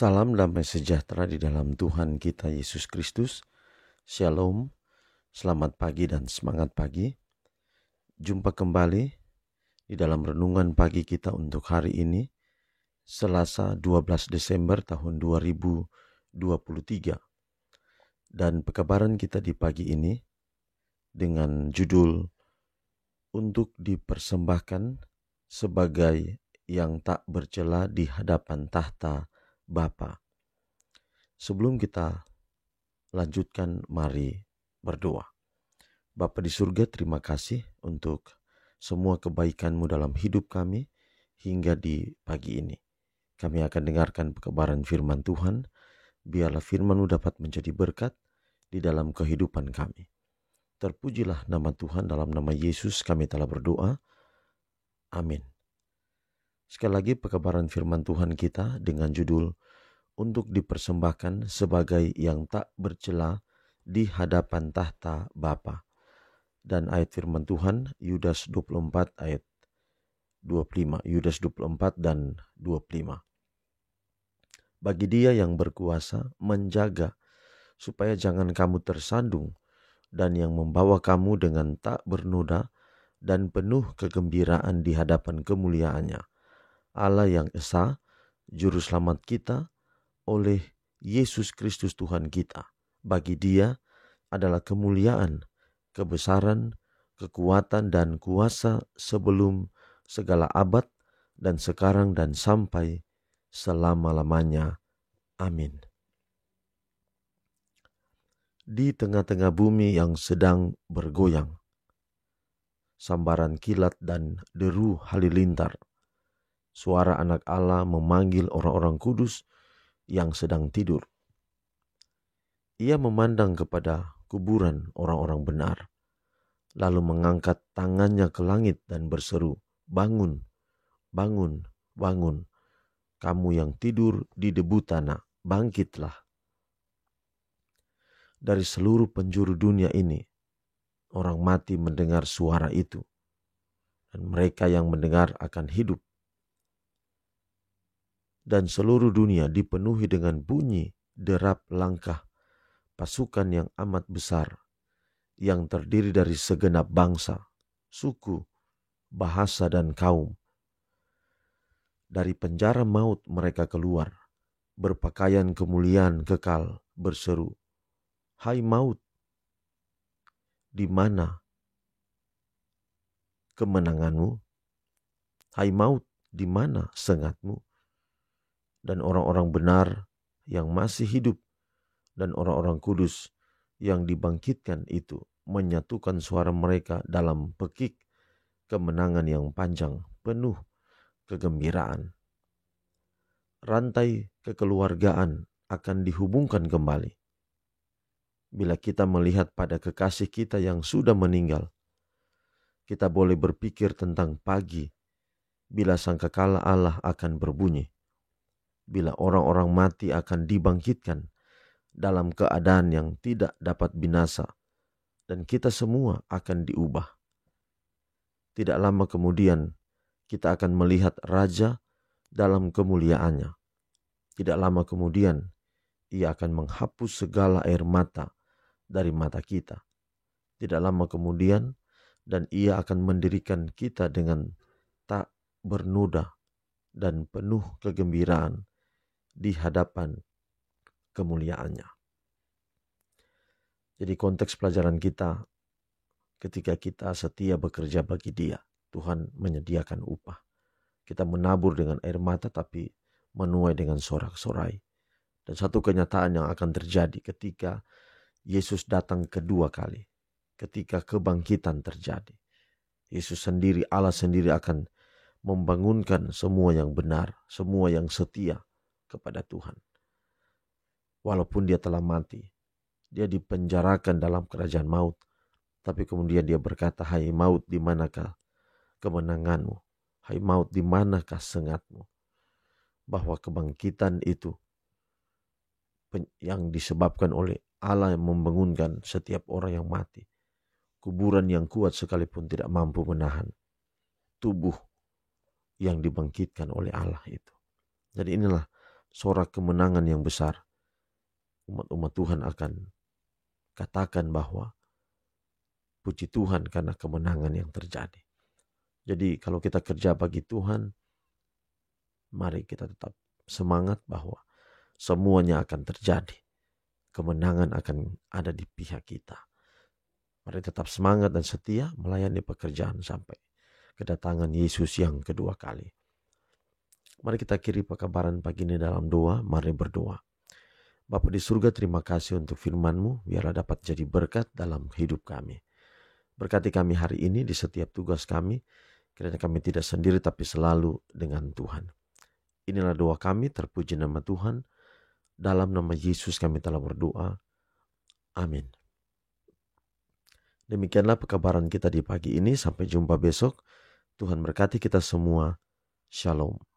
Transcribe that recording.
Salam damai sejahtera di dalam Tuhan kita Yesus Kristus. Shalom, selamat pagi dan semangat pagi. Jumpa kembali di dalam renungan pagi kita untuk hari ini, Selasa 12 Desember tahun 2023. Dan pekabaran kita di pagi ini dengan judul untuk dipersembahkan sebagai yang tak bercela di hadapan tahta Bapa. Sebelum kita lanjutkan, mari berdoa. Bapa di surga, terima kasih untuk semua kebaikan-Mu dalam hidup kami hingga di pagi ini. Kami akan dengarkan kebenaran firman Tuhan. Biarlah firman-Mu dapat menjadi berkat di dalam kehidupan kami. Terpujilah nama Tuhan, dalam nama Yesus kami telah berdoa. Amin. Sekali lagi kebenaran firman Tuhan kita dengan judul untuk dipersembahkan sebagai yang tak bercela di hadapan tahta Bapa. Dan ayat firman Tuhan Yudas 24 ayat 25. Yudas 24 dan 25. Bagi Dia yang berkuasa menjaga supaya jangan kamu tersandung, dan yang membawa kamu dengan tak bernoda dan penuh kegembiraan di hadapan kemuliaannya, Allah yang esa, juru selamat kita, oleh Yesus Kristus Tuhan kita. Bagi Dia adalah kemuliaan, kebesaran, kekuatan dan kuasa sebelum segala abad dan sekarang dan sampai selama-lamanya. Amin. Di tengah-tengah bumi yang sedang bergoyang, sambaran kilat dan deru halilintar, suara anak Allah memanggil orang-orang kudus yang sedang tidur. Ia memandang kepada kuburan orang-orang benar, lalu mengangkat tangannya ke langit dan berseru, "Bangun, bangun, bangun, kamu yang tidur di debu tanah, bangkitlah." Dari seluruh penjuru dunia ini, orang mati mendengar suara itu, dan mereka yang mendengar akan hidup. Dan seluruh dunia dipenuhi dengan bunyi derap langkah pasukan yang amat besar, yang terdiri dari segenap bangsa, suku, bahasa dan kaum. Dari penjara maut mereka keluar, berpakaian kemuliaan kekal, berseru, "Hai maut, di mana kemenanganmu? Hai maut, di mana sengatmu?" Dan orang-orang benar yang masih hidup dan orang-orang kudus yang dibangkitkan itu menyatukan suara mereka dalam pekik kemenangan yang panjang, penuh kegembiraan. Rantai kekeluargaan akan dihubungkan kembali. Bila kita melihat pada kekasih kita yang sudah meninggal, kita boleh berpikir tentang pagi bila sangkakala Allah akan berbunyi, bila orang-orang mati akan dibangkitkan dalam keadaan yang tidak dapat binasa, dan kita semua akan diubah. Tidak lama kemudian kita akan melihat Raja dalam kemuliaannya. Tidak lama kemudian Ia akan menghapus segala air mata dari mata kita. Tidak lama kemudian dan Ia akan mendirikan kita dengan tak bernoda dan penuh kegembiraan di hadapan kemuliaannya. Jadi konteks pelajaran kita, ketika kita setia bekerja bagi Dia, Tuhan menyediakan upah. Kita menabur dengan air mata tapi menuai dengan sorak-sorai. Dan satu kenyataan yang akan terjadi ketika Yesus datang kedua kali, ketika kebangkitan terjadi, Yesus sendiri, Allah sendiri akan membangunkan semua yang benar, semua yang setia kepada Tuhan. Walaupun dia telah mati, dia dipenjarakan dalam kerajaan maut, tapi kemudian dia berkata, "Hai maut, di manakah kemenanganmu? Hai maut, di manakah sengatmu?" Bahwa kebangkitan itu yang disebabkan oleh Allah yang membangunkan setiap orang yang mati. Kuburan yang kuat sekalipun tidak mampu menahan tubuh yang dibangkitkan oleh Allah itu. Jadi inilah sorak kemenangan yang besar, umat-umat Tuhan akan katakan bahwa puji Tuhan karena kemenangan yang terjadi. Jadi kalau kita kerja bagi Tuhan, mari kita tetap semangat bahwa semuanya akan terjadi. Kemenangan akan ada di pihak kita. Mari tetap semangat dan setia melayani pekerjaan sampai kedatangan Yesus yang kedua kali. Mari kita akhiri pekabaran pagi ini dalam doa. Mari berdoa. Bapa di surga, terima kasih untuk firman-Mu, biarlah dapat jadi berkat dalam hidup kami. Berkati kami hari ini di setiap tugas kami, kiranya kami tidak sendiri tapi selalu dengan Tuhan. Inilah doa kami, terpuji nama Tuhan. Dalam nama Yesus kami telah berdoa. Amin. Demikianlah pekabaran kita di pagi ini. Sampai jumpa besok. Tuhan berkati kita semua. Shalom.